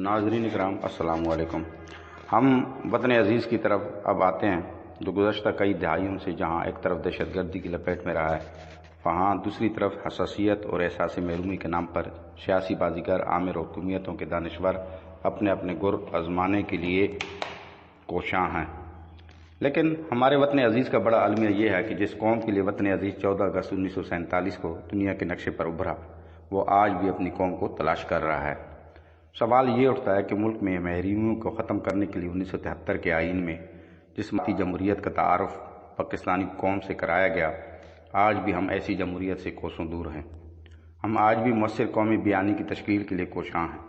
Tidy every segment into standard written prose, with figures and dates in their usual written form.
नाज़रीन इकराम अस्सलाम वालेकुम। हम वतन अज़ीज़ की तरफ अब आते हैं, जो गुज़श्ता कई दहाइयों से जहाँ एक तरफ दहशतगर्दी की लपेट में रहा है, वहाँ दूसरी तरफ हसासियत और एहसास महरूमी के नाम पर सियासी बाजीगर, आमिर और कौमियतों के दानिश्वर अपने अपने गुर आजमाने के लिए कोशां हैं। लेकिन हमारे वतन अज़ीज़ का बड़ा अलमिया ये है कि जिस कौम के लिए वतन अज़ीज़ 14 अगस्त 1947 को दुनिया के नक्शे पर उभरा, वो आज भी अपनी कौम को तलाश कर रहा है। सवाल ये उठता है कि मुल्क में महरूमियों को ख़त्म करने के लिए 1973 के आईन में जिस जमहूरियत का तारुफ पाकिस्तानी कौम से कराया गया, आज भी हम ऐसी जमहूरियत से कोसों दूर हैं। हम आज भी मुअस्सिर कौमी बयानी की तश्कील के लिए कोशां हैं,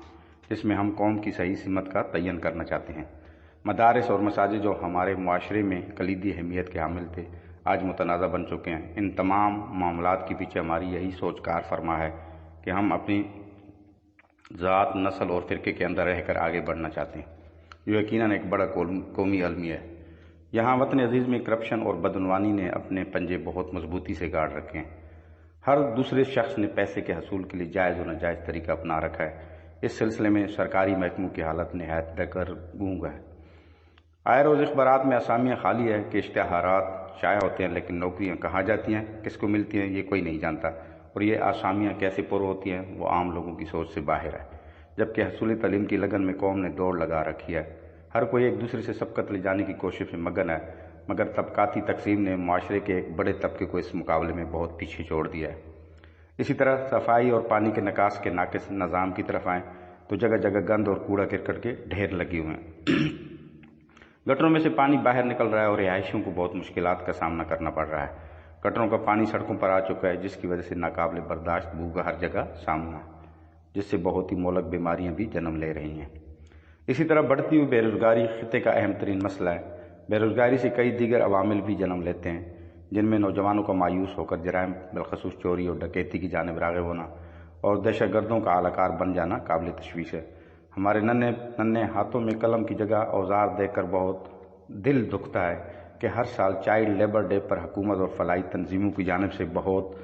जिसमें हम कौम की सही सिमत का तयन करना चाहते हैं। मदारिस और मसाजिद जो हमारे मुआशरे में कलीदी अहमियत के हामिल थे, आज मुतनाज़ा बन चुके हैं। इन तमाम मामलात के पीछे हमारी यही सोच कार फरमा है कि हम अपनी ज़ात, नस्ल और फ़िरके के अंदर रहकर आगे बढ़ना चाहते हैं, जो यकीनन एक बड़ा कौमी अलमिया है। यहाँ वतन अज़ीज़ में करप्शन और बदनवानी ने अपने पंजे बहुत मजबूती से गाड़ रखे हैं। हर दूसरे शख्स ने पैसे के हसूल के लिए जायज़ और नाजायज़ तरीका अपना रखा है। इस सिलसिले में सरकारी महकमों की हालत नहायत बेगूंग है। आए रोज़ अखबारात में असामियाँ खाली है कि इश्तिहारात शाया होते हैं, लेकिन नौकरियाँ कहाँ जाती हैं, किसको मिलती हैं, ये कोई नहीं जानता। और ये आसामियाँ कैसे पुर होती हैं, वो आम लोगों की सोच से बाहर है। जबकि हसूल तालीम की लगन में कौम ने दौड़ लगा रखी है। हर कोई एक दूसरे से सबकत ले जाने की कोशिश में मगन है, मगर तबकाती तकसीम ने माशरे के एक बड़े तबके को इस मुकाबले में बहुत पीछे छोड़ दिया है। इसी तरह सफाई और पानी के निकास के नाकिस निज़ाम की तरफ आएँ तो जगह जगह गंद और कूड़ा करकट के ढेर लगे हुए हैं। गटरों में से पानी बाहर निकल रहा है और रिहायशियों को बहुत मुश्किलात का सामना करना पड़ रहा है। गटरों का पानी सड़कों पर आ चुका है, जिसकी वजह से नाकाबिले बर्दाश्त बू का हर जगह सामना, जिससे बहुत ही मोहलक बीमारियां भी जन्म ले रही हैं। इसी तरह बढ़ती हुई बेरोज़गारी खित्ते का अहम तरीन मसला है। बेरोज़गारी से कई दीगर अवामिल भी जन्म लेते हैं, जिनमें नौजवानों का मायूस होकर जराइम बिलखसूस चोरी और डकैती की जानिब राग़िब होना और दहशतगर्दों का आलाकार बन जाना काबिल तशवीश है। हमारे नन्हे नन्हे हाथों में कलम की जगह औजार देखकर बहुत दिल दुखता है कि हर साल चाइल्ड लेबर डे पर हुकूमत और फलाई तंजीमों की जानिब से बहुत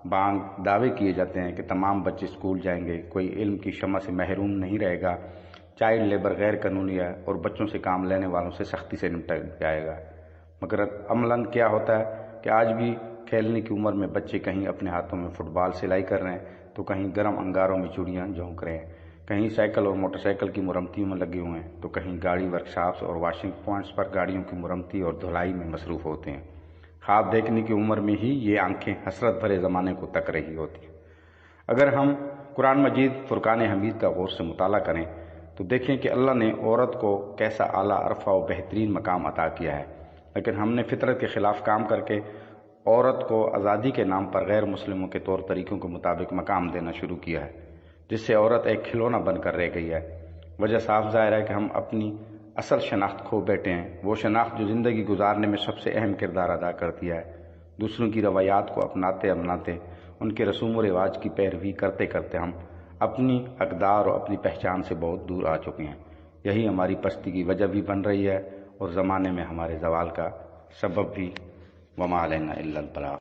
बांग दावे किए जाते हैं कि तमाम बच्चे स्कूल जाएंगे, कोई इल्म की शम्मा से महरूम नहीं रहेगा, चाइल्ड लेबर गैर कानूनी है और बच्चों से काम लेने वालों से सख्ती से निपटा जाएगा। मगर अमलन क्या होता है कि आज भी खेलने की उम्र में बच्चे कहीं अपने हाथों में फुटबॉल सिलाई कर रहे हैं, तो कहीं गर्म अंगारों में चूड़ियाँ झोंक रहे हैं, कहीं साइकिल और मोटरसाइकिल की मुरम्मतियों में लगे हुए हैं, तो कहीं गाड़ी वर्कशॉप्स और वॉशिंग पॉइंट्स पर गाड़ियों की मुरम्मती और धुलाई में मसरूफ़ होते हैं। ख्वाब देखने की उम्र में ही ये आंखें हसरत भरे ज़माने को तक रही होती हैं। अगर हम कुरान मजीद फुरकान हमीद का गौर से मुताला करें तो देखें कि अल्लाह ने औरत को कैसा आला अरफा और बेहतरीन मकाम अता किया है, लेकिन हमने फितरत के ख़िलाफ़ काम करके औरत को आज़ादी के नाम पर गैर मुस्लिमों के तौर तरीक़ों के मुताबिक मकाम देना शुरू किया है, जिससे औरत एक खिलौना बनकर रह गई है। वजह साफ ज़ाहिर है कि हम अपनी असल शनाख्त खो बैठे हैं, वो शनाख्त जो ज़िंदगी गुजारने में सबसे अहम किरदार अदा करती है। दूसरों की रवायात को अपनाते उनके रसूम व रिवाज की पैरवी करते करते हम अपनी अक़दार और अपनी पहचान से बहुत दूर आ चुके हैं। यही हमारी पस्ती की वजह भी बन रही है और ज़माने में हमारे ज़वाल का सबब भी। वमा अलैना इल्लल बलाग।